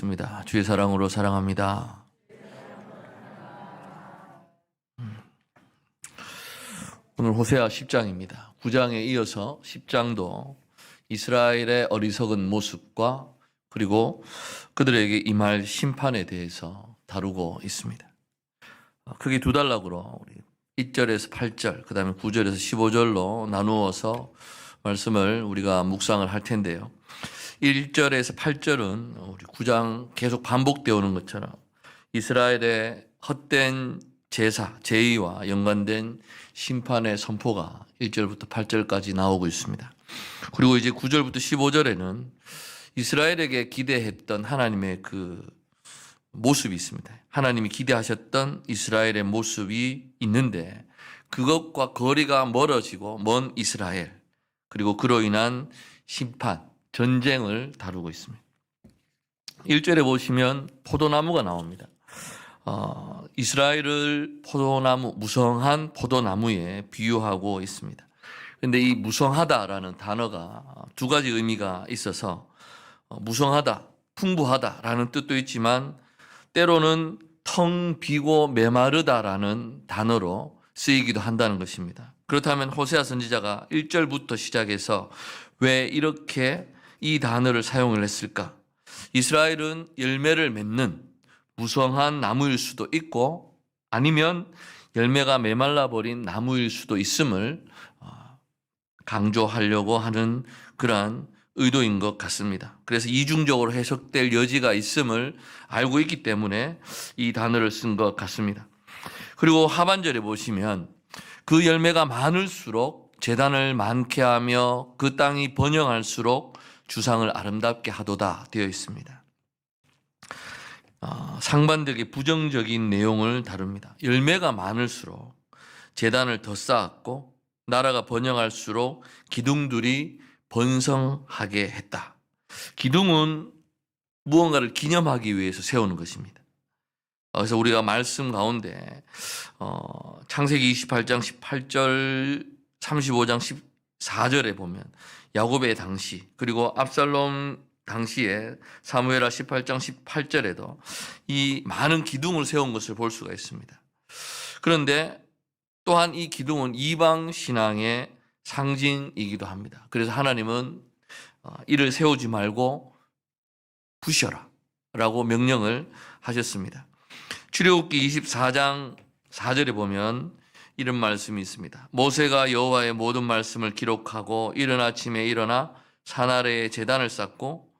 기도하겠습니다. 주의 사랑으로 사랑합니다. 오늘 호세아 10장입니다. 9장에 이어서 10장도 이스라엘의 어리석은 모습과 그리고 그들에게 임할 심판에 대해서 다루고 있습니다. 크게 두 단락으로 1절에서 8절, 그 다음에 9절에서 15절로 나누어서 말씀을 우리가 묵상을 할 텐데요. 1절에서 8절은 우리 9장 계속 반복되어 오는 것처럼 이스라엘의 헛된 제사, 제의와 연관된 심판의 선포가 1절부터 8절까지 나오고 있습니다. 그리고 이제 9절부터 15절에는 이스라엘에게 기대했던 하나님의 그 모습이 있습니다. 하나님이 기대하셨던 이스라엘의 모습이 있는데 그것과 거리가 멀어지고 먼 이스라엘, 그리고 그로 인한 심판, 전쟁을 다루고 있습니다. 1절에 보시면 포도나무가 나옵니다. 이스라엘을 포도나무, 무성한 포도나무에 비유하고 있습니다. 그런데 이 무성하다라는 단어가 두 가지 의미가 있어서 무성하다, 풍부하다라는 뜻도 있지만 때로는 텅 비고 메마르다라는 단어로 쓰이기도 한다는 것입니다. 그렇다면 호세아 선지자가 1절부터 시작해서 왜 이렇게 이 단어를 사용을 했을까? 이스라엘은 열매를 맺는 무성한 나무일 수도 있고 아니면 열매가 메말라버린 나무일 수도 있음을 강조하려고 하는 그러한 의도인 것 같습니다. 그래서 이중적으로 해석될 여지가 있음을 알고 있기 때문에 이 단어를 쓴 것 같습니다. 그리고 하반절에 보시면 그 열매가 많을수록 제단을 많게 하며 그 땅이 번영할수록 주상을 아름답게 하도다 되어 있습니다. 상반되게 부정적인 내용을 다룹니다. 열매가 많을수록 제단을 더 쌓았고 나라가 번영할수록 기둥들이 번성하게 했다. 기둥은 무언가를 기념하기 위해서 세우는 것입니다. 그래서 우리가 말씀 가운데 창세기 28장 18절, 35장 14절에 보면 야곱의 당시, 그리고 압살롬 당시에 사무엘하 18장 18절에도 이 많은 기둥을 세운 것을 볼 수가 있습니다. 그런데 또한 이 기둥은 이방 신앙의 상징이기도 합니다. 그래서 하나님은 이를 세우지 말고 부셔라 라고 명령을 하셨습니다. 출애굽기 24장 4절에 보면 이런 말씀이 있습니다. 모세가 여호와의 모든 말씀을 기록하고 이른 아침에 일어나 산 아래에 제단을 쌓고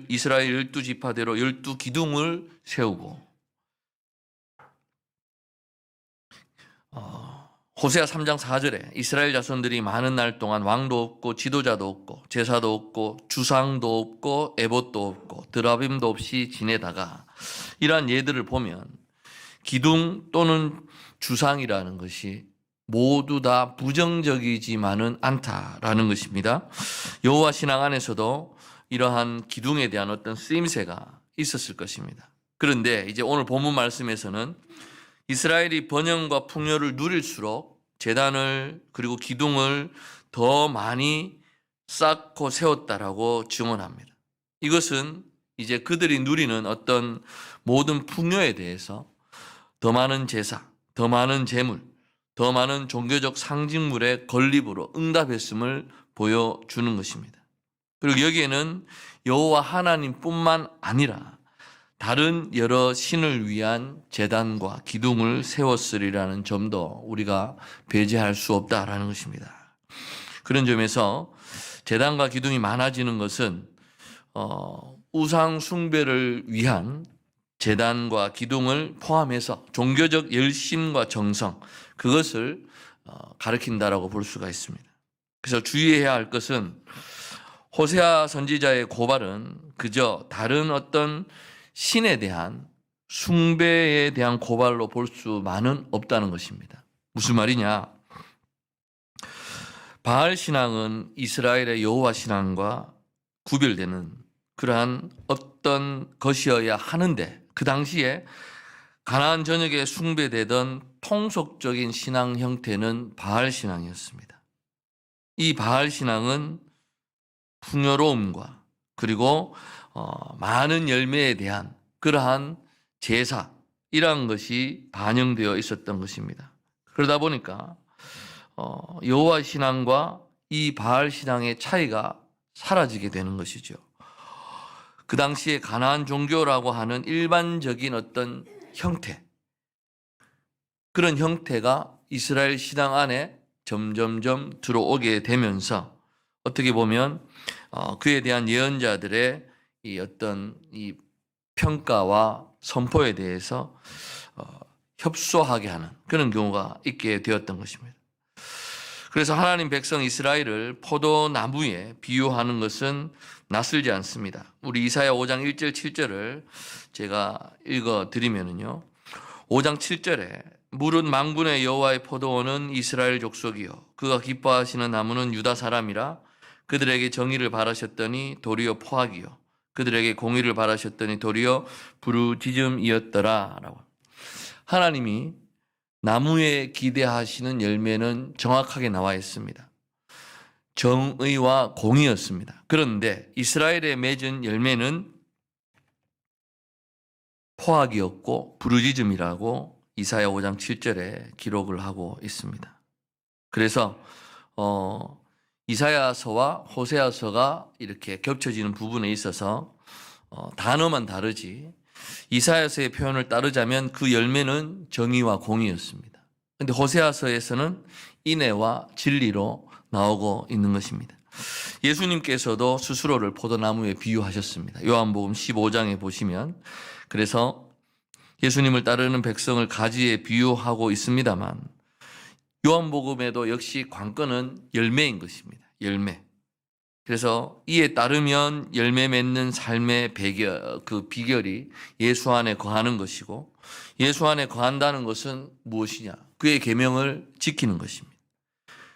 이스라엘 12지파대로 12기둥을 세우고, 호세아 3장 4절에 이스라엘 자손들이 많은 날 동안 왕도 없고 지도자도 없고 제사도 없고 주상도 없고 에봇도 없고 드라빔도 없이 지내다가, 이러한 예들을 보면 기둥 또는 주상이라는 것이 모두 다 부정적이지만은 않다라는 것입니다. 여호와 신앙 안에서도 이러한 기둥에 대한 어떤 쓰임새가 있었을 것입니다. 그런데 이제 오늘 본문 말씀에서는 이스라엘이 번영과 풍요를 누릴수록 제단을 그리고 기둥을 더 많이 쌓고 세웠다라고 증언합니다. 이것은 이제 그들이 누리는 어떤 모든 풍요에 대해서 더 많은 제사, 더 많은 재물, 더 많은 종교적 상징물의 건립으로 응답했음을 보여주는 것입니다. 그리고 여기에는 여호와 하나님뿐만 아니라 다른 여러 신을 위한 제단과 기둥을 세웠으리라는 점도 우리가 배제할 수 없다라는 것입니다. 그런 점에서 제단과 기둥이 많아지는 것은 우상 숭배를 위한 제단과 기둥을 포함해서 종교적 열심과 정성, 그것을 가리킨다라고 볼 수가 있습니다. 그래서 주의해야 할 것은 호세아 선지자의 고발은 그저 다른 어떤 신에 대한 숭배에 대한 고발로 볼 수만은 없다는 것입니다. 무슨 말이냐? 바알 신앙은 이스라엘의 여호와 신앙과 구별되는 그러한 어떤 것이어야 하는데, 그 당시에 가나안 전역에 숭배되던 통속적인 신앙 형태는 바알 신앙이었습니다. 이 바알 신앙은 풍요로움과 그리고 많은 열매에 대한 그러한 제사 이러한 것이 반영되어 있었던 것입니다. 그러다 보니까 여호와 신앙과 이 바알 신앙의 차이가 사라지게 되는 것이죠. 그 당시에 가나안 종교라고 하는 일반적인 어떤 형태, 그런 형태가 이스라엘 신앙 안에 점점점 들어오게 되면서 어떻게 보면 그에 대한 예언자들의 이 어떤 이 평가와 선포에 대해서 협소하게 하는 그런 경우가 있게 되었던 것입니다. 그래서 하나님 백성 이스라엘을 포도나무에 비유하는 것은 낯설지 않습니다. 우리 이사야 5장 1절 7절을 제가 읽어드리면요. 5장 7절에 물은 만군의 여호와의 포도원은 이스라엘 족속이요 그가 기뻐하시는 나무는 유다 사람이라 그들에게 정의를 바라셨더니 도리어 포악이요 그들에게 공의를 바라셨더니 도리어 부르짖음이었더라 라고. 하나님이 나무에 기대하시는 열매는 정확하게 나와 있습니다. 정의와 공의였습니다. 그런데 이스라엘에 맺은 열매는 포악이었고 부르짖음이라고 이사야 5장 7절에 기록을 하고 있습니다. 그래서 이사야서와 호세아서가 이렇게 겹쳐지는 부분에 있어서 단어만 다르지 이사야서의 표현을 따르자면 그 열매는 정의와 공의였습니다. 그런데 호세아서에서는 인애와 진리로 나오고 있는 것입니다. 예수님께서도 스스로를 포도나무에 비유하셨습니다. 요한복음 15장에 보시면 그래서 예수님을 따르는 백성을 가지에 비유하고 있습니다만 요한복음에도 역시 관건은 열매인 것입니다. 열매. 그래서 이에 따르면 열매 맺는 삶의 그 비결이 예수 안에 거하는 것이고 예수 안에 거한다는 것은 무엇이냐? 그의 계명을 지키는 것입니다.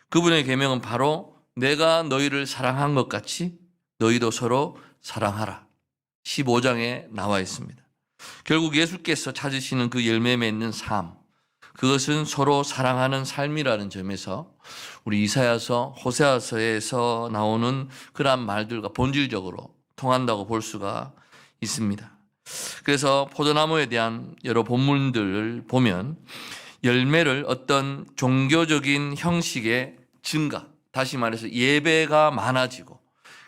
그분의 계명은 바로 내가 너희를 사랑한 것 같이 너희도 서로 사랑하라. 15장에 나와 있습니다. 결국 예수께서 찾으시는 그 열매 맺는 삶, 그것은 서로 사랑하는 삶이라는 점에서 우리 이사야서, 호세아서에서 나오는 그러한 말들과 본질적으로 통한다고 볼 수가 있습니다. 그래서 포도나무에 대한 여러 본문들을 보면 열매를 어떤 종교적인 형식의 증가, 다시 말해서 예배가 많아지고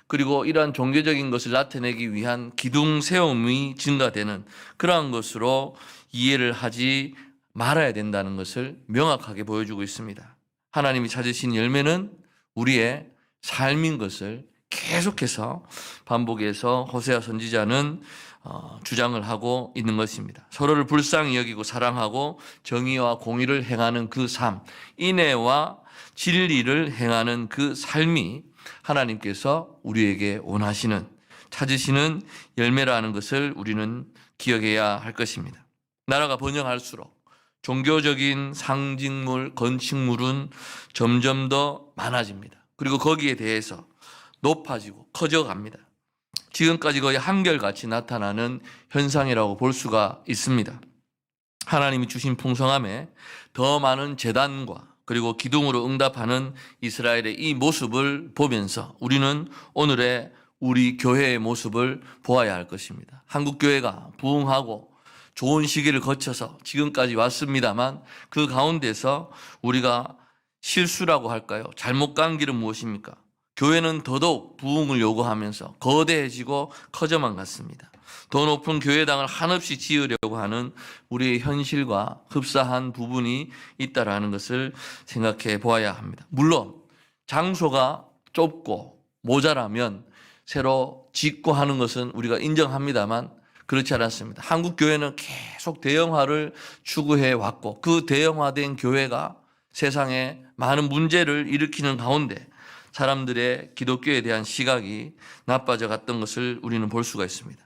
그리고 이러한 종교적인 것을 나타내기 위한 기둥 세움이 증가되는 그러한 것으로 이해를 하지 말아야 된다는 것을 명확하게 보여주고 있습니다. 하나님이 찾으신 열매는 우리의 삶인 것을 계속해서 반복해서 호세아 선지자는 주장을 하고 있는 것입니다. 서로를 불쌍히 여기고 사랑하고 정의와 공의를 행하는 그 삶, 인애와 진리를 행하는 그 삶이 하나님께서 우리에게 원하시는, 찾으시는 열매라는 것을 우리는 기억해야 할 것입니다. 나라가 번영할수록 종교적인 상징물, 건축물은 점점 더 많아집니다. 그리고 거기에 대해서 높아지고 커져갑니다. 지금까지 거의 한결같이 나타나는 현상이라고 볼 수가 있습니다. 하나님이 주신 풍성함에 더 많은 제단과 그리고 기둥으로 응답하는 이스라엘의 이 모습을 보면서 우리는 오늘의 우리 교회의 모습을 보아야 할 것입니다. 한국 교회가 부흥하고 좋은 시기를 거쳐서 지금까지 왔습니다만 그 가운데서 우리가 실수라고 할까요? 잘못 간 길은 무엇입니까? 교회는 더더욱 부흥을 요구하면서 거대해지고 커져만 갔습니다. 더 높은 교회당을 한없이 지으려고 하는 우리의 현실과 흡사한 부분이 있다라는 것을 생각해 보아야 합니다. 물론 장소가 좁고 모자라면 새로 짓고 하는 것은 우리가 인정합니다만 그렇지 않았습니다. 한국 교회는 계속 대형화를 추구해 왔고 그 대형화된 교회가 세상에 많은 문제를 일으키는 가운데 사람들의 기독교에 대한 시각이 나빠져 갔던 것을 우리는 볼 수가 있습니다.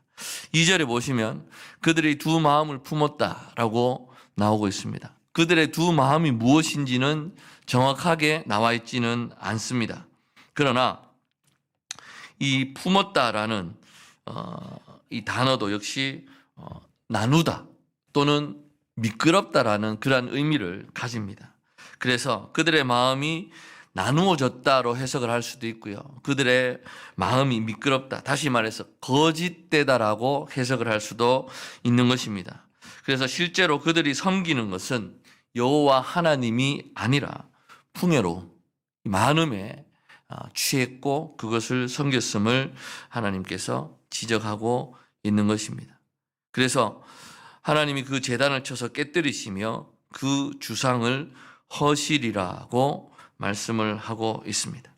2절에 보시면 그들의 두 마음을 품었다라고 나오고 있습니다. 그들의 두 마음이 무엇인지는 정확하게 나와 있지는 않습니다. 그러나 이 품었다라는 이 단어도 역시 나누다 또는 미끄럽다라는 그러한 의미를 가집니다. 그래서 그들의 마음이 나누어졌다로 해석을 할 수도 있고요. 그들의 마음이 미끄럽다. 다시 말해서 거짓되다라고 해석을 할 수도 있는 것입니다. 그래서 실제로 그들이 섬기는 것은 여호와 하나님이 아니라 풍요로움, 많음에 취했고 그것을 섬겼음을 하나님께서 지적하고 있는 것입니다. 그래서 하나님이 그 제단을 쳐서 깨뜨리시며 그 주상을 허실이라고 말씀을 하고 있습니다.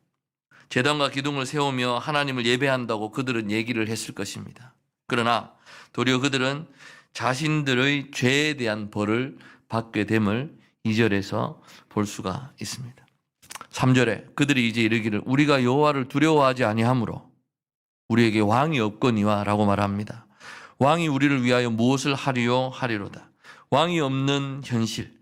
제단과 기둥을 세우며 하나님을 예배한다고 그들은 얘기를 했을 것입니다. 그러나 도리어 그들은 자신들의 죄에 대한 벌을 받게 됨을 2절에서 볼 수가 있습니다. 3절에 그들이 이제 이르기를 우리가 여호와를 두려워하지 아니하므로 우리에게 왕이 없거니와 라고 말합니다. 왕이 우리를 위하여 무엇을 하리요 하리로다. 왕이 없는 현실,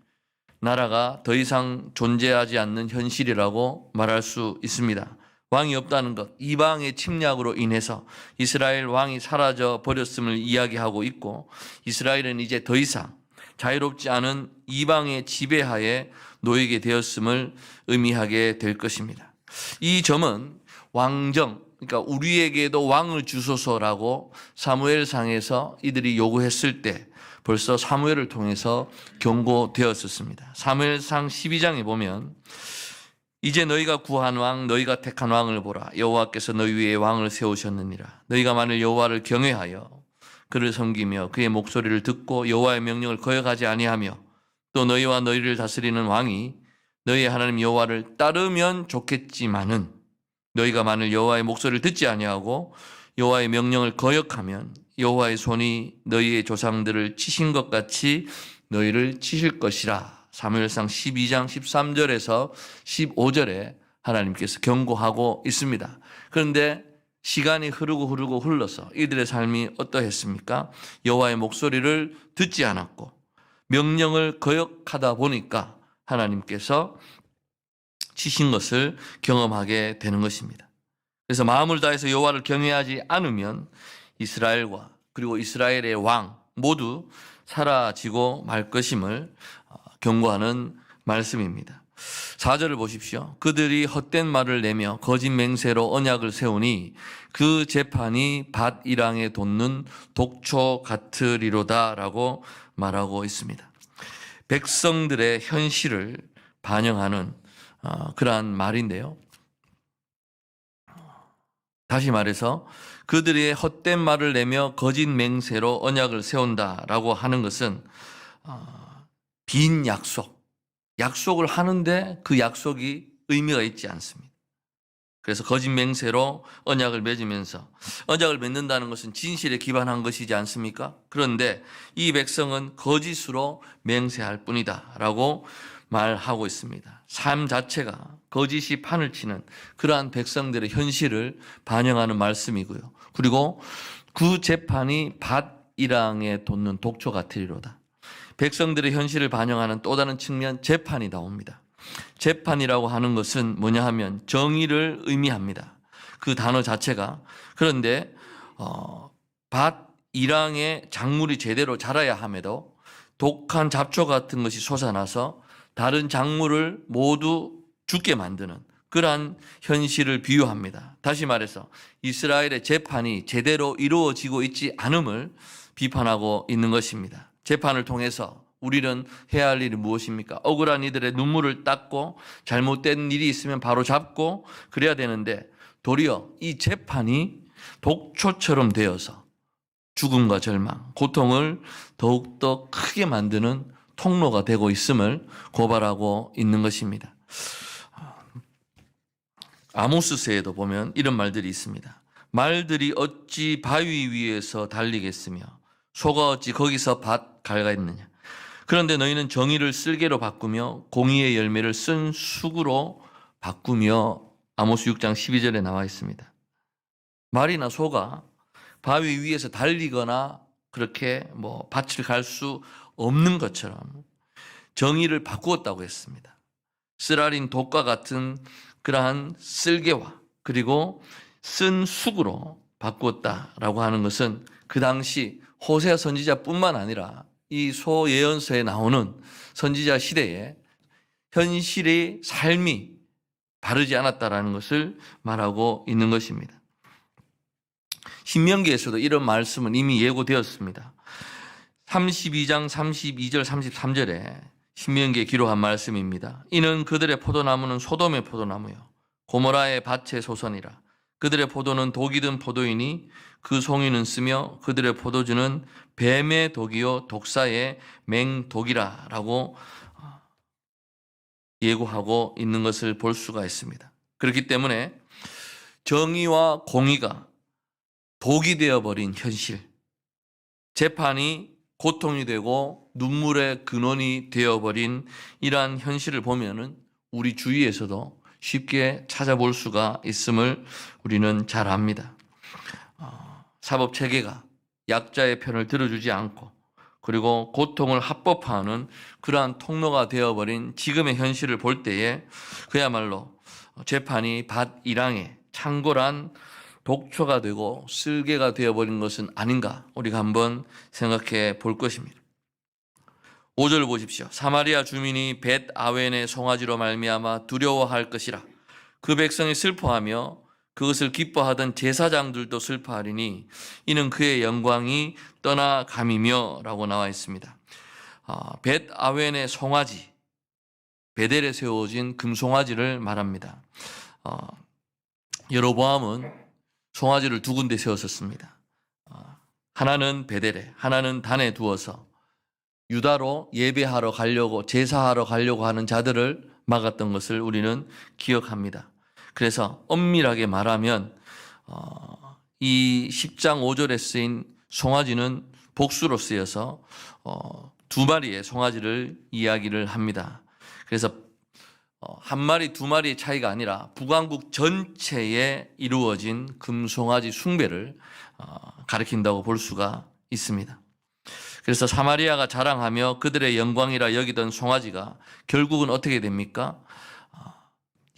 나라가 더 이상 존재하지 않는 현실이라고 말할 수 있습니다. 왕이 없다는 것, 이방의 침략으로 인해서 이스라엘 왕이 사라져 버렸음을 이야기하고 있고 이스라엘은 이제 더 이상 자유롭지 않은 이방의 지배하에 놓이게 되었음을 의미하게 될 것입니다. 이 점은 왕정, 그러니까 우리에게도 왕을 주소서라고 사무엘상에서 이들이 요구했을 때 벌써 사무엘을 통해서 경고되었었습니다. 사무엘상 12장에 보면 이제 너희가 구한 왕, 너희가 택한 왕을 보라. 여호와께서 너희 위에 왕을 세우셨느니라. 너희가 만일 여호와를 경외하여 그를 섬기며 그의 목소리를 듣고 여호와의 명령을 거역하지 아니하며 또 너희와 너희를 다스리는 왕이 너희의 하나님 여호와를 따르면 좋겠지만은 너희가 만일 여호와의 목소리를 듣지 아니하고 여호와의 명령을 거역하면 여호와의 손이 너희의 조상들을 치신 것 같이 너희를 치실 것이라. 사무엘상 12장 13절에서 15절에 하나님께서 경고하고 있습니다. 그런데 시간이 흐르고 흘러서 이들의 삶이 어떠했습니까? 여호와의 목소리를 듣지 않았고 명령을 거역하다 보니까 하나님께서 치신 것을 경험하게 되는 것입니다. 그래서 마음을 다해서 여호와를 경외하지 않으면 이스라엘과 그리고 이스라엘의 왕 모두 사라지고 말 것임을 경고하는 말씀입니다. 4절을 보십시오. 그들이 헛된 말을 내며 거짓 맹세로 언약을 세우니 그 재판이 밭이랑에 돋는 독초 같으리로다 라고 말하고 있습니다. 백성들의 현실을 반영하는 그러한 말인데요. 다시 말해서 그들의 헛된 말을 내며 거짓 맹세로 언약을 세운다라고 하는 것은 빈 약속을 하는데 그 약속이 의미가 있지 않습니다. 그래서 거짓 맹세로 언약을 맺으면서 언약을 맺는다는 것은 진실에 기반한 것이지 않습니까? 그런데 이 백성은 거짓으로 맹세할 뿐이다 라고 말하고 있습니다. 삶 자체가 거짓이 판을 치는 그러한 백성들의 현실을 반영하는 말씀이고요. 그리고 그 재판이 밭이랑에 돋는 독초 같으리로다. 백성들의 현실을 반영하는 또 다른 측면 재판이 나옵니다. 재판이라고 하는 것은 뭐냐 하면 정의를 의미합니다. 그 단어 자체가. 그런데 밭이랑에 작물이 제대로 자라야 함에도 독한 잡초 같은 것이 솟아나서 다른 작물을 모두 죽게 만드는 그러한 현실을 비유합니다. 다시 말해서 이스라엘의 재판이 제대로 이루어지고 있지 않음을 비판하고 있는 것입니다. 재판을 통해서 우리는 해야 할 일이 무엇입니까? 억울한 이들의 눈물을 닦고 잘못된 일이 있으면 바로 잡고 그래야 되는데 도리어 이 재판이 독초처럼 되어서 죽음과 절망, 고통을 더욱더 크게 만드는 통로가 되고 있음을 고발하고 있는 것입니다. 아모스서에도 보면 이런 말들이 있습니다. 말들이 어찌 바위 위에서 달리겠으며 소가 어찌 거기서 밭 갈가있느냐. 그런데 너희는 정의를 쓸개로 바꾸며 공의의 열매를 쓴 쑥으로 바꾸며 아모스 6장 12절에 나와 있습니다. 말이나 소가 바위 위에서 달리거나 그렇게 밭을 갈 수 없는 것처럼 정의를 바꾸었다고 했습니다. 쓰라린 독과 같은 그러한 쓸개와 그리고 쓴 쑥으로 바꾸었다라고 하는 것은 그 당시 호세아 선지자뿐만 아니라 이 소예언서에 나오는 선지자 시대에 현실의 삶이 바르지 않았다라는 것을 말하고 있는 것입니다. 신명기에서도 이런 말씀은 이미 예고되었습니다. 32장 32절 33절에 신명기에 기록한 말씀입니다. 이는 그들의 포도나무는 소돔의 포도나무요 고모라의 밭의 소선이라. 그들의 포도는 독이 든 포도이니 그 송이는 쓰며 그들의 포도주는 뱀의 독이요 독사의 맹독이라 라고 예고하고 있는 것을 볼 수가 있습니다. 그렇기 때문에 정의와 공의가 독이 되어버린 현실, 재판이 고통이 되고 눈물의 근원이 되어버린 이러한 현실을 보면은 우리 주위에서도 쉽게 찾아볼 수가 있음을 우리는 잘 압니다. 사법체계가 약자의 편을 들어주지 않고 그리고 고통을 합법화하는 그러한 통로가 되어버린 지금의 현실을 볼 때에 그야말로 재판이 밭 일항에 창궐한 독초가 되고 쓸개가 되어버린 것은 아닌가 우리가 한번 생각해 볼 것입니다. 5절 보십시오. 사마리아 주민이 벳 아웬의 송아지로 말미암아 두려워할 것이라. 그 백성이 슬퍼하며 그것을 기뻐하던 제사장들도 슬퍼하리니 이는 그의 영광이 떠나감이며 라고 나와 있습니다. 벳 아웬의 송아지, 베델에 세워진 금송아지를 말합니다. 여로보암은 송아지를 두 군데 세웠었습니다. 하나는 베델에, 하나는 단에 두어서 유다로 예배하러 가려고 제사하러 가려고 하는 자들을 막았던 것을 우리는 기억합니다. 그래서 엄밀하게 말하면 이 10장 5절에 쓰인 송아지는 복수로 쓰여서 두 마리의 송아지를 이야기를 합니다. 그래서 한 마리 두 마리의 차이가 아니라 북왕국 전체에 이루어진 금송아지 숭배를 가리킨다고 볼 수가 있습니다. 그래서 사마리아가 자랑하며 그들의 영광이라 여기던 송아지가 결국은 어떻게 됩니까?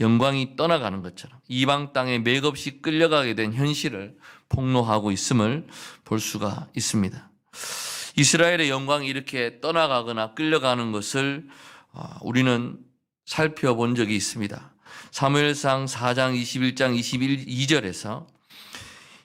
영광이 떠나가는 것처럼 이방 땅에 맥없이 끌려가게 된 현실을 폭로하고 있음을 볼 수가 있습니다. 이스라엘의 영광이 이렇게 떠나가거나 끌려가는 것을 우리는 살펴본 적이 있습니다. 사무엘상 4장 21장 22절에서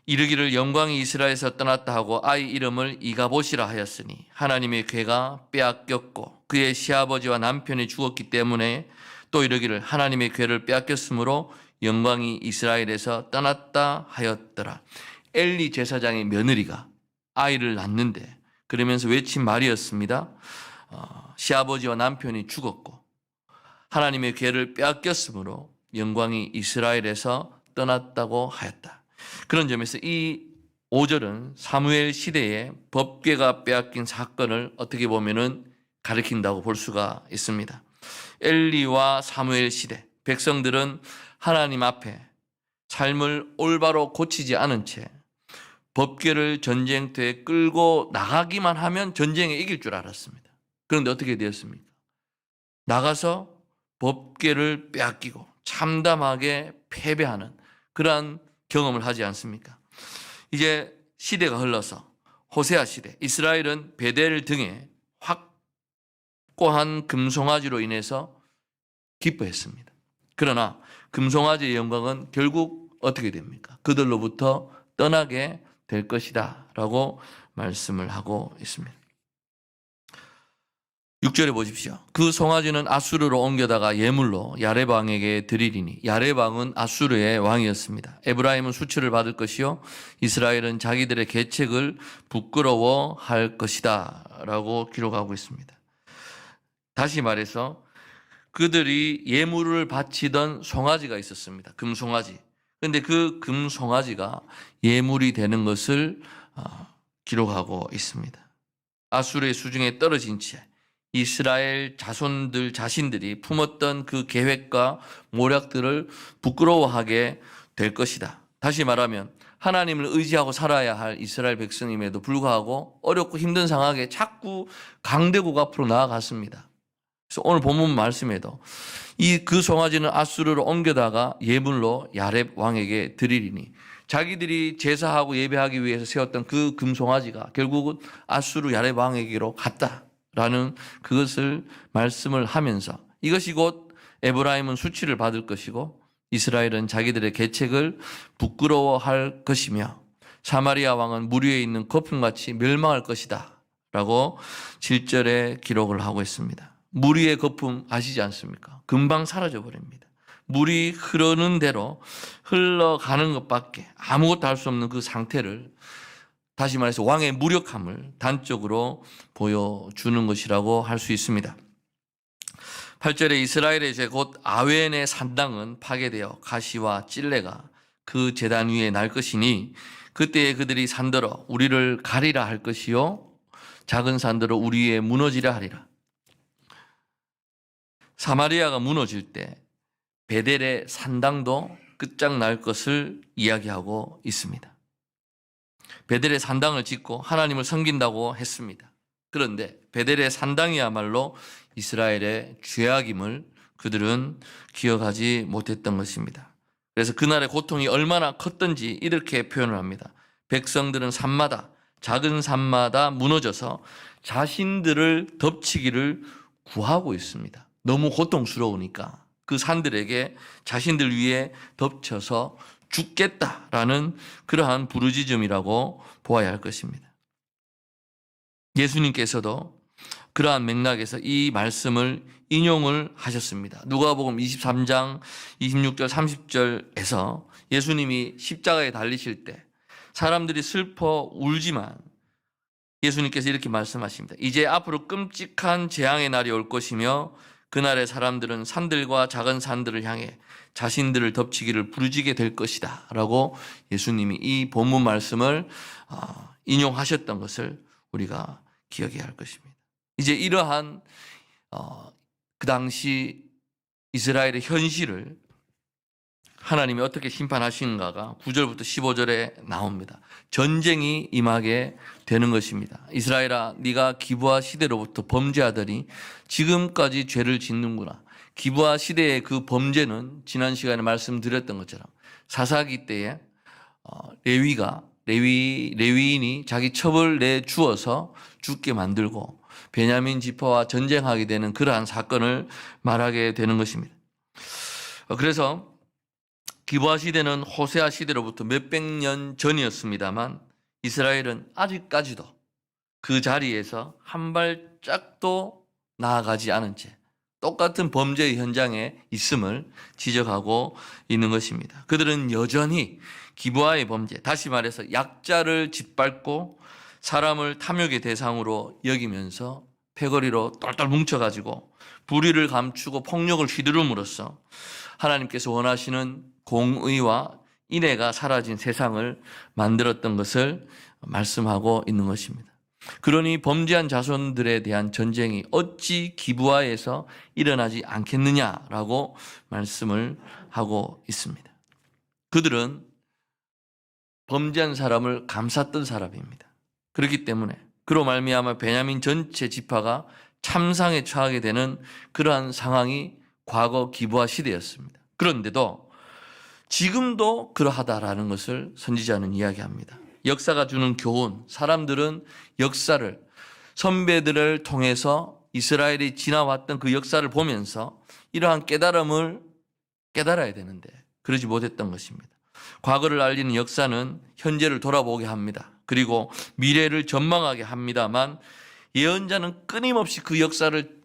이르기를 영광이 이스라엘에서 떠났다 하고 아이 이름을 이가봇이라 하였으니 하나님의 괴가 빼앗겼고 그의 시아버지와 남편이 죽었기 때문에 또 이르기를 하나님의 괴를 빼앗겼으므로 영광이 이스라엘에서 떠났다 하였더라. 엘리 제사장의 며느리가 아이를 낳는데 그러면서 외친 말이었습니다. 시아버지와 남편이 죽었고 하나님의 괴를 빼앗겼으므로 영광이 이스라엘에서 떠났다고 하였다. 그런 점에서 이 5절은 사무엘 시대에 법궤가 빼앗긴 사건을 어떻게 보면은 가리킨다고 볼 수가 있습니다. 엘리와 사무엘 시대, 백성들은 하나님 앞에 삶을 올바로 고치지 않은 채 법궤를 전쟁터에 끌고 나가기만 하면 전쟁에 이길 줄 알았습니다. 그런데 어떻게 되었습니까? 나가서 법궤를 빼앗기고 참담하게 패배하는 그러한 경험을 하지 않습니까? 이제 시대가 흘러서 호세아 시대, 이스라엘은 베델 등에 확고한 금송아지로 인해서 기뻐했습니다. 그러나 금송아지의 영광은 결국 어떻게 됩니까? 그들로부터 떠나게 될 것이다 라고 말씀을 하고 있습니다. 6절에 보십시오. 그 송아지는 아수르로 옮겨다가 예물로 야렙 왕에게 드리리니 야렙 왕은 아수르의 왕이었습니다. 에브라임은 수치를 받을 것이요 이스라엘은 자기들의 계책을 부끄러워할 것이다 라고 기록하고 있습니다. 다시 말해서 그들이 예물을 바치던 송아지가 있었습니다. 금송아지. 그런데 그 금송아지가 예물이 되는 것을 기록하고 있습니다. 아수르의 수중에 떨어진 채 이스라엘 자손들 자신들이 품었던 그 계획과 모략들을 부끄러워하게 될 것이다. 다시 말하면 하나님을 의지하고 살아야 할 이스라엘 백성임에도 불구하고 어렵고 힘든 상황에 자꾸 강대국 앞으로 나아갔습니다. 그래서 오늘 본문 말씀에도 그 송아지는 아수르로 옮겨다가 예물로 야렙 왕에게 드리리니 자기들이 제사하고 예배하기 위해서 세웠던 그 금송아지가 결국은 아수르 야렙 왕에게로 갔다. 라는 그것을 말씀을 하면서 이것이 곧 에브라임은 수치를 받을 것이고 이스라엘은 자기들의 계책을 부끄러워할 것이며 사마리아 왕은 물 위에 있는 거품같이 멸망할 것이다 라고 7절에 기록을 하고 있습니다. 물 위의 거품 아시지 않습니까? 금방 사라져 버립니다. 물이 흐르는 대로 흘러가는 것밖에 아무것도 할 수 없는 그 상태를, 다시 말해서 왕의 무력함을 단적으로 보여주는 것이라고 할 수 있습니다. 8절에 이스라엘의 죄 곧 아웬의 산당은 파괴되어 가시와 찔레가 그 제단 위에 날 것이니 그때에 그들이 산더러 우리를 가리라 할 것이요 작은 산더러 우리 위에 무너지라 하리라. 사마리아가 무너질 때 베델의 산당도 끝장날 것을 이야기하고 있습니다. 베델의 산당을 짓고 하나님을 섬긴다고 했습니다. 그런데 베델의 산당이야말로 이스라엘의 죄악임을 그들은 기억하지 못했던 것입니다. 그래서 그날의 고통이 얼마나 컸던지 이렇게 표현을 합니다. 백성들은 산마다, 작은 산마다 무너져서 자신들을 덮치기를 구하고 있습니다. 너무 고통스러우니까 그 산들에게 자신들 위에 덮쳐서 죽겠다라는 그러한 부르짖음이라고 보아야 할 것입니다. 예수님께서도 그러한 맥락에서 이 말씀을 인용을 하셨습니다. 누가복음 23장 26절 30절에서 예수님이 십자가에 달리실 때 사람들이 슬퍼 울지만 예수님께서 이렇게 말씀하십니다. 이제 앞으로 끔찍한 재앙의 날이 올 것이며 그날의 사람들은 산들과 작은 산들을 향해 자신들을 덮치기를 부르짖게 될 것이다 라고 예수님이 이 본문 말씀을 인용하셨던 것을 우리가 기억해야 할 것입니다. 이제 이러한 그 당시 이스라엘의 현실을 하나님이 어떻게 심판하시는가가 9절부터 15절에 나옵니다. 전쟁이 임하게 되는 것입니다. 이스라엘아, 네가 기브아 시대로부터 범죄하더니 지금까지 죄를 짓는구나. 기브아 시대의 그 범죄는 지난 시간에 말씀드렸던 것처럼 사사기 때에 레위인이 자기 첩을 내주어서 죽게 만들고 베냐민 지파와 전쟁하게 되는 그러한 사건을 말하게 되는 것입니다. 그래서 기브아 시대는 호세아 시대로부터 몇백 년 전이었습니다만 이스라엘은 아직까지도 그 자리에서 한 발짝도 나아가지 않은 채 똑같은 범죄의 현장에 있음을 지적하고 있는 것입니다. 그들은 여전히 기브아의 범죄, 다시 말해서 약자를 짓밟고 사람을 탐욕의 대상으로 여기면서 패거리로 똘똘 뭉쳐가지고 불의를 감추고 폭력을 휘두름으로써 하나님께서 원하시는 공의와 인애가 사라진 세상을 만들었던 것을 말씀하고 있는 것입니다. 그러니 범죄한 자손들에 대한 전쟁이 어찌 기브아에서 일어나지 않겠느냐라고 말씀을 하고 있습니다. 그들은 범죄한 사람을 감쌌던 사람입니다. 그렇기 때문에 그로 말미암아 베냐민 전체 지파가 참상에 처하게 되는 그러한 상황이 과거 기브아 시대였습니다. 그런데도 지금도 그러하다라는 것을 선지자는 이야기합니다. 역사가 주는 교훈, 사람들은 역사를, 선배들을 통해서 이스라엘이 지나왔던 그 역사를 보면서 이러한 깨달음을 깨달아야 되는데 그러지 못했던 것입니다. 과거를 알리는 역사는 현재를 돌아보게 합니다. 그리고 미래를 전망하게 합니다만 예언자는 끊임없이 그 역사를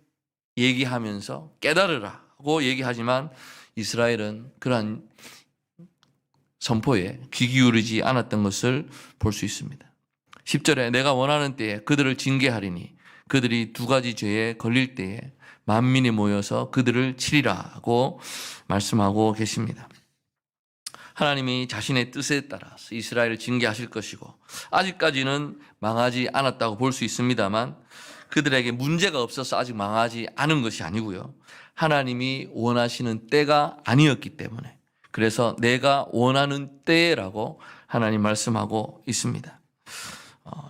얘기하면서 깨달으라고 얘기하지만 이스라엘은 그러한 선포에 귀 기울이지 않았던 것을 볼 수 있습니다. 10절에 내가 원하는 때에 그들을 징계하리니 그들이 두 가지 죄에 걸릴 때에 만민이 모여서 그들을 치리라고 말씀하고 계십니다. 하나님이 자신의 뜻에 따라서 이스라엘을 징계하실 것이고 아직까지는 망하지 않았다고 볼 수 있습니다만 그들에게 문제가 없어서 아직 망하지 않은 것이 아니고요. 하나님이 원하시는 때가 아니었기 때문에 그래서 내가 원하는 때라고 하나님 말씀하고 있습니다.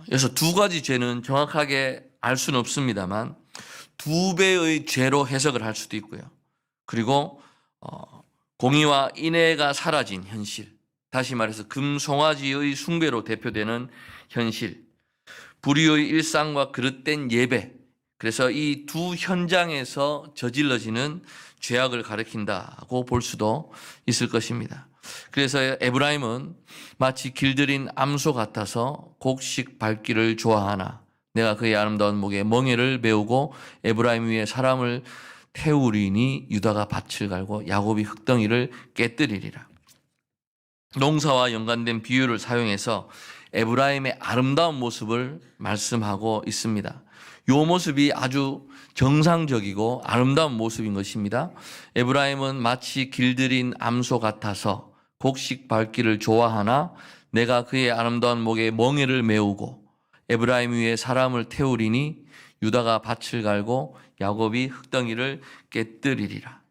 그래서 두 가지 죄는 정확하게 알 수는 없습니다만 두 배의 죄로 해석을 할 수도 있고요. 그리고 공의와 인애가 사라진 현실, 다시 말해서 금송아지의 숭배로 대표되는 현실, 불의의 일상과 그릇된 예배, 그래서 이 두 현장에서 저질러지는 죄악을 가리킨다고 볼 수도 있을 것입니다. 그래서 에브라임은 마치 길들인 암소 같아서 곡식 밟기를 좋아하나 내가 그의 아름다운 목에 멍에를 메우고 에브라임 위에 사람을 태우리니 유다가 밭을 갈고 야곱이 흙덩이를 깨뜨리리라. 농사와 연관된 비유를 사용해서 에브라임의 아름다운 모습을 말씀하고 있습니다. 이 모습이 아주 정상적이고 아름다운 모습인 것입니다. 에브라임은 마치 길들인 암소 같아서 곡식 밟기를 좋아하나 내가 그의 아름다운 목에 멍에를 메우고 에브라임 위에 사람을 태우리니 유다가 밭을 갈고 야곱이 흙덩이를 깨뜨리리라.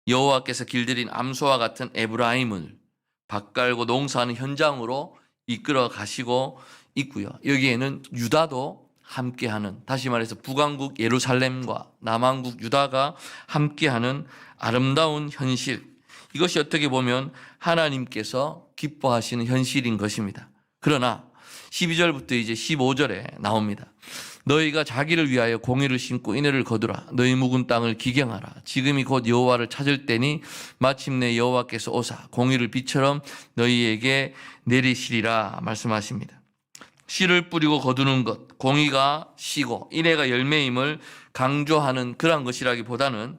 여호와께서 길들인 암소와 같은 에브라임을 밭 갈고 농사하는 현장으로 이끌어 가시고 있고요. 여기에는 유다도 함께하는, 다시 말해서 북왕국 예루살렘과 남왕국 유다가 함께하는 아름다운 현실, 이것이 어떻게 보면 하나님께서 기뻐하시는 현실인 것입니다. 그러나 12절부터 이제 15절에 나옵니다. 너희가 자기를 위하여 공의를 심고 인애를 거두라. 너희 묵은 땅을 기경하라. 지금이 곧 여호와를 찾을 때니 마침내 여호와께서 오사 공의를 비처럼 너희에게 내리시리라 말씀하십니다. 씨를 뿌리고 거두는 것, 공의가 씨고 인애가 열매임을 강조하는 그러한 것이라기보다는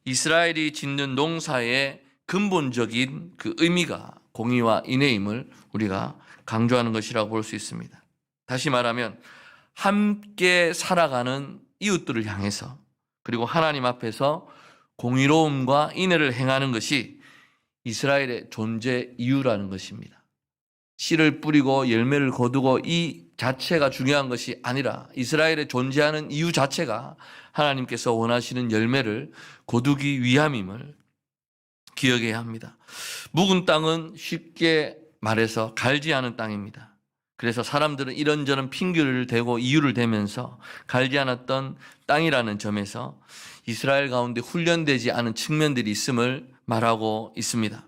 이스라엘이 짓는 농사의 근본적인 그 의미가 공의와 인애임을 우리가 강조하는 것이라고 볼 수 있습니다. 다시 말하면 함께 살아가는 이웃들을 향해서 그리고 하나님 앞에서 공의로움과 인애를 행하는 것이 이스라엘의 존재 이유라는 것입니다. 씨를 뿌리고 열매를 거두고 이 자체가 중요한 것이 아니라 이스라엘의 존재하는 이유 자체가 하나님께서 원하시는 열매를 거두기 위함임을 기억해야 합니다. 묵은 땅은 쉽게 말해서 갈지 않은 땅입니다. 그래서 사람들은 이런저런 핑계를 대고 이유를 대면서 갈지 않았던 땅이라는 점에서 이스라엘 가운데 훈련되지 않은 측면들이 있음을 말하고 있습니다.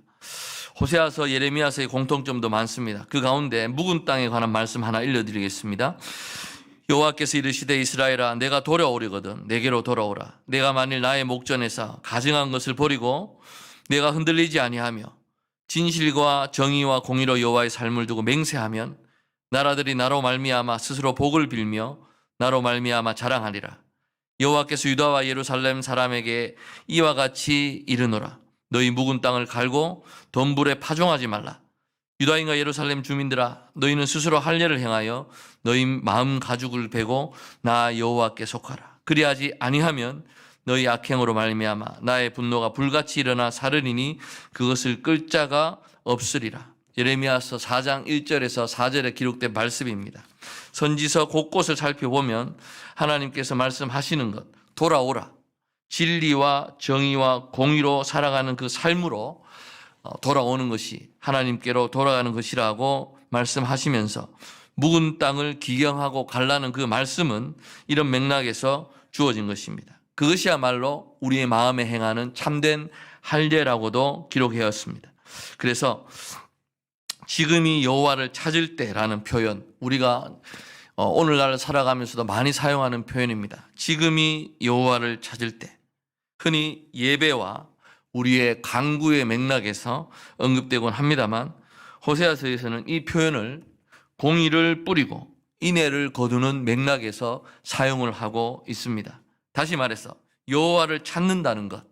호세아서, 예레미야서의 공통점도 많습니다. 그 가운데 묵은 땅에 관한 말씀 하나 읽어드리겠습니다. 여호와께서 이르시되 이스라엘아 내가 돌아오려거든 내게로 돌아오라. 내가 만일 나의 목전에서 가증한 것을 버리고 내가 흔들리지 아니하며 진실과 정의와 공의로 여호와의 삶을 두고 맹세하면 나라들이 나로 말미암아 스스로 복을 빌며 나로 말미암아 자랑하리라. 여호와께서 유다와 예루살렘 사람에게 이와 같이 이르노라. 너희 묵은 땅을 갈고 덤불에 파종하지 말라. 유다인과 예루살렘 주민들아 너희는 스스로 할례를 행하여 너희 마음 가죽을 베고 나 여호와께 속하라. 그리하지 아니하면 너희 악행으로 말미암아 나의 분노가 불같이 일어나 사르리니 그것을 끌 자가 없으리라. 예레미야서 4장 1절에서 4절에 기록된 말씀입니다. 선지서 곳곳을 살펴보면 하나님께서 말씀하시는 것, 돌아오라. 진리와 정의와 공의로 살아가는 그 삶으로 돌아오는 것이 하나님께로 돌아가는 것이라고 말씀하시면서 묵은 땅을 기경하고 갈라는 그 말씀은 이런 맥락에서 주어진 것입니다. 그것이야말로 우리의 마음에 행하는 참된 할례라고도 기록되었습니다. 그래서 지금이 여호와를 찾을 때라는 표현, 우리가 오늘날 살아가면서도 많이 사용하는 표현입니다. 지금이 여호와를 찾을 때. 흔히 예배와 우리의 간구의 맥락에서 언급되곤 합니다만 호세아서에서는 이 표현을 공의를 뿌리고 인애를 거두는 맥락에서 사용을 하고 있습니다. 다시 말해서 여호와를 찾는다는 것,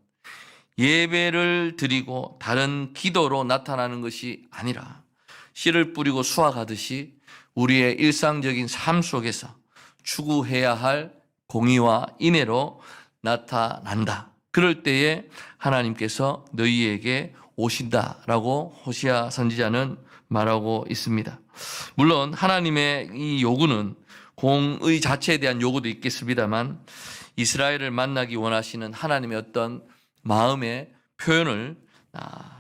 예배를 드리고 다른 기도로 나타나는 것이 아니라 씨를 뿌리고 수확하듯이 우리의 일상적인 삶 속에서 추구해야 할 공의와 인애로 나타난다. 그럴 때에 하나님께서 너희에게 오신다라고 호시아 선지자는 말하고 있습니다. 물론 하나님의 이 요구는 공의 자체에 대한 요구도 있겠습니다만 이스라엘을 만나기 원하시는 하나님의 어떤 마음의 표현을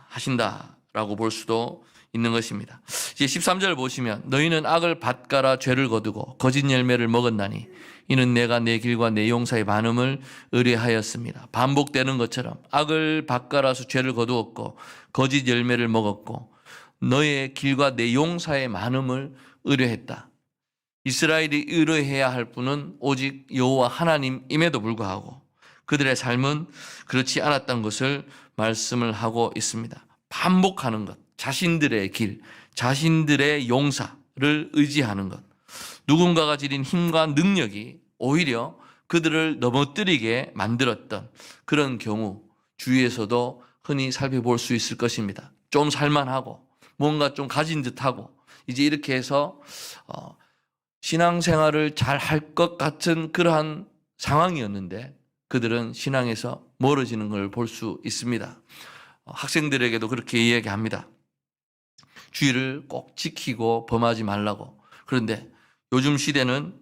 하신다라고 볼 수도 있는 것입니다. 이제 13절 보시면 너희는 악을 밭갈아 죄를 거두고 거짓 열매를 먹었나니 이는 내가 내 길과 내 용사의 많음을 의뢰하였습니다. 반복되는 것처럼 악을 밭갈아서 죄를 거두었고 거짓 열매를 먹었고 너의 길과 내 용사의 많음을 의뢰했다. 이스라엘이 의뢰해야 할 분은 오직 여호와 하나님임에도 불구하고 그들의 삶은 그렇지 않았던 것을 말씀을 하고 있습니다. 반복하는 것, 자신들의 길, 자신들의 용사를 의지하는 것, 누군가가 지닌 힘과 능력이 오히려 그들을 넘어뜨리게 만들었던 그런 경우 주위에서도 흔히 살펴볼 수 있을 것입니다. 좀 살만하고 뭔가 좀 가진 듯하고 이제 이렇게 해서 신앙생활을 잘 할 것 같은 그러한 상황이었는데 그들은 신앙에서 멀어지는 걸 볼 수 있습니다. 학생들에게도 그렇게 이야기합니다. 주의를 꼭 지키고 범하지 말라고. 그런데 요즘 시대는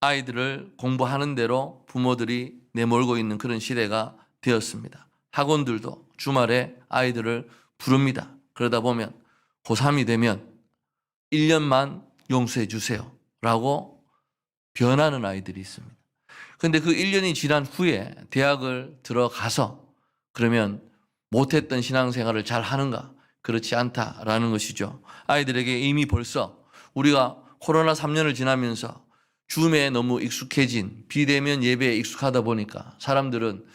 아이들을 공부하는 대로 부모들이 내몰고 있는 그런 시대가 되었습니다. 학원들도 주말에 아이들을 부릅니다. 그러다 보면 고3이 되면 1년만 용서해 주세요 라고 변하는 아이들이 있습니다. 그런데 그 1년이 지난 후에 대학을 들어가서 그러면 못했던 신앙생활을 잘 하는가? 그렇지 않다라는 것이죠. 아이들에게 이미 벌써 우리가 코로나 3년을 지나면서 줌에 너무 익숙해진 비대면 예배에 익숙하다 보니까 사람들은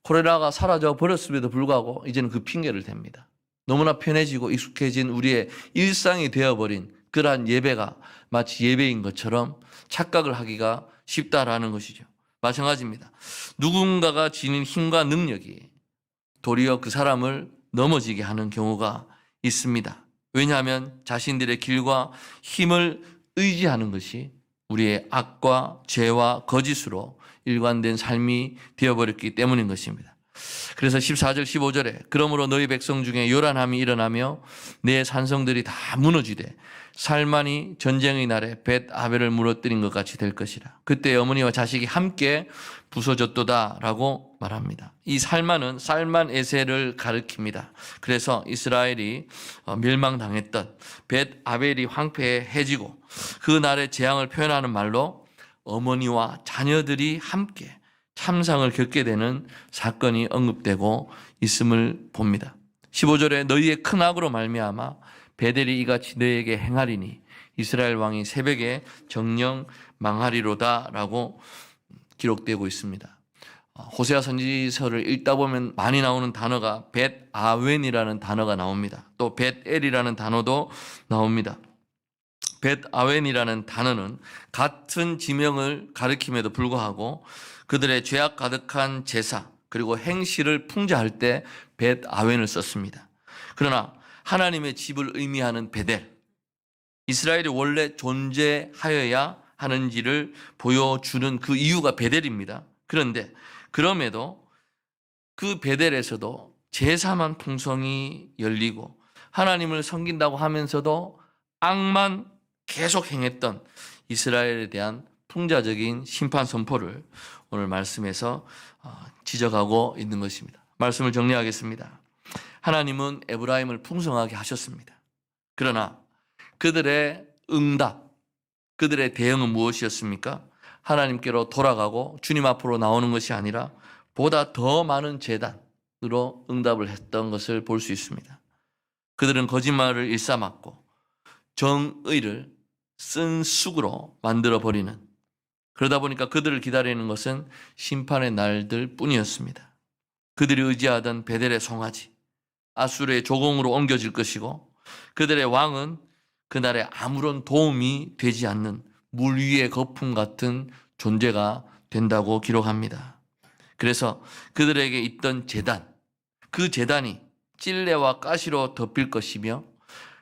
코로나가 사라져 버렸음에도 불구하고 이제는 그 핑계를 댑니다. 너무나 편해지고 익숙해진 우리의 일상이 되어버린 그러한 예배가 마치 예배인 것처럼 착각을 하기가 쉽다라는 것이죠. 마찬가지입니다. 누군가가 지닌 힘과 능력이 도리어 그 사람을 넘어지게 하는 경우가 있습니다. 왜냐하면 자신들의 길과 힘을 의지하는 것이 우리의 악과 죄와 거짓으로 일관된 삶이 되어버렸기 때문인 것입니다. 그래서 14절 15절에 그러므로 너희 백성 중에 요란함이 일어나며 내 산성들이 다 무너지되 살만이 전쟁의 날에 벳 아벨을 무너뜨린 것 같이 될 것이라. 그때 어머니와 자식이 함께 부서졌도다 라고 말합니다. 이 살만은 살만 에셀을 가리킵니다. 그래서 이스라엘이 멸망당했던 벳 아벨이 황폐해지고 그 날의 재앙을 표현하는 말로 어머니와 자녀들이 함께 참상을 겪게 되는 사건이 언급되고 있음을 봅니다. 15절에 너희의 큰 악으로 말미암아 베델이 이같이 너희에게 행하리니 이스라엘 왕이 새벽에 정령 망하리로다 라고 기록되고 있습니다. 호세아 선지서를 읽다 보면 많이 나오는 단어가 벳 아웬이라는 단어가 나옵니다. 또 벳엘이라는 단어도 나옵니다. 벳 아웬이라는 단어는 같은 지명을 가리킴에도 불구하고 그들의 죄악 가득한 제사 그리고 행실을 풍자할 때 벳 아웬을 썼습니다. 그러나 하나님의 집을 의미하는 베델, 이스라엘이 원래 존재하여야 하는지를 보여주는 그 이유가 베델입니다. 그런데 그럼에도 그 베델에서도 제사만 풍성히 열리고 하나님을 섬긴다고 하면서도 악만 계속 행했던 이스라엘에 대한 풍자적인 심판 선포를 오늘 말씀에서 지적하고 있는 것입니다. 말씀을 정리하겠습니다. 하나님은 에브라임을 풍성하게 하셨습니다. 그러나 그들의 응답, 그들의 대응은 무엇이었습니까? 하나님께로 돌아가고 주님 앞으로 나오는 것이 아니라 보다 더 많은 제단으로 응답을 했던 것을 볼 수 있습니다. 그들은 거짓말을 일삼았고 정의를 쓴 쑥으로 만들어버리는, 그러다 보니까 그들을 기다리는 것은 심판의 날들 뿐이었습니다. 그들이 의지하던 베델의 송아지, 아수르의 조공으로 옮겨질 것이고 그들의 왕은 그날에 아무런 도움이 되지 않는 물 위의 거품 같은 존재가 된다고 기록합니다. 그래서 그들에게 있던 제단, 그 제단이 찔레와 가시로 덮일 것이며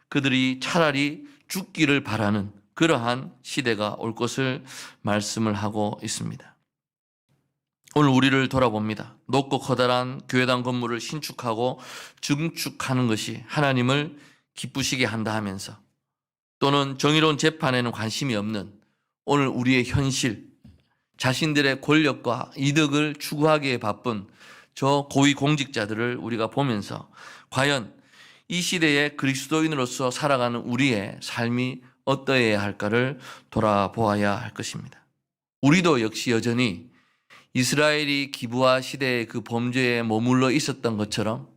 그들이 차라리 죽기를 바라는 그러한 시대가 올 것을 말씀을 하고 있습니다. 오늘 우리를 돌아봅니다. 높고 커다란 교회당 건물을 신축하고 증축하는 것이 하나님을 기쁘시게 한다 하면서 또는 정의로운 재판에는 관심이 없는 오늘 우리의 현실, 자신들의 권력과 이득을 추구하기에 바쁜 저 고위 공직자들을 우리가 보면서 과연 이 시대에 그리스도인으로서 살아가는 우리의 삶이 어떠해야 할까를 돌아보아야 할 것입니다. 우리도 역시 여전히 이스라엘이 기브아 시대의 그 범죄에 머물러 있었던 것처럼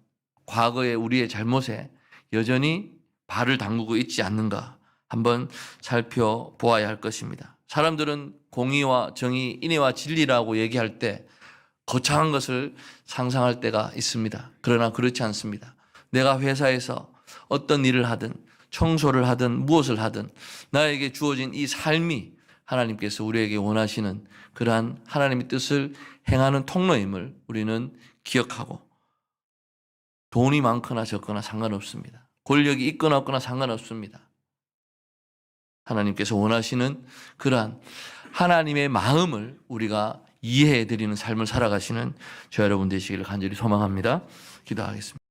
과거의 우리의 잘못에 여전히 발을 담그고 있지 않는가 한번 살펴보아야 할 것입니다. 사람들은 공의와 정의, 인애와 진리라고 얘기할 때 거창한 것을 상상할 때가 있습니다. 그러나 그렇지 않습니다. 내가 회사에서 어떤 일을 하든 청소를 하든 무엇을 하든 나에게 주어진 이 삶이 하나님께서 우리에게 원하시는 그러한 하나님의 뜻을 행하는 통로임을 우리는 기억하고, 돈이 많거나 적거나 상관없습니다. 권력이 있거나 없거나 상관없습니다. 하나님께서 원하시는 그러한 하나님의 마음을 우리가 이해해 드리는 삶을 살아가시는 저 여러분 되시기를 간절히 소망합니다. 기도하겠습니다.